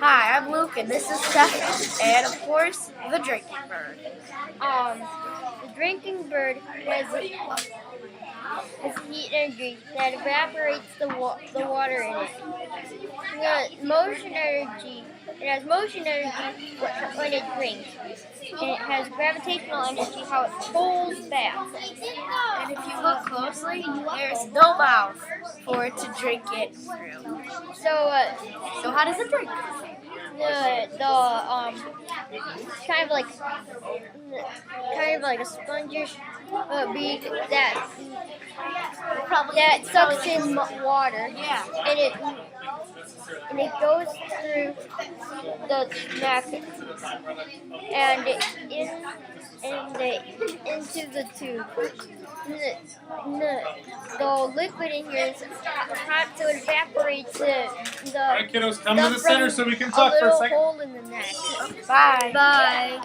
Hi, I'm Luke, and this is Stephan, and of course, the drinking bird. The drinking bird has heat energy that evaporates the water in it. It has motion energy when it drinks. And it has gravitational energy how it pulls back. And if you look closely, there's no mouth for it to drink it through. So how does it drink? Kind of like a spongish beak that sucks in water. Yeah. And it goes through the neck and into the tube. The liquid in here is hot, so it evaporates All right, kiddos, come to the stuff center from so we can a talk for a little second. hole in the neck. Bye. Bye.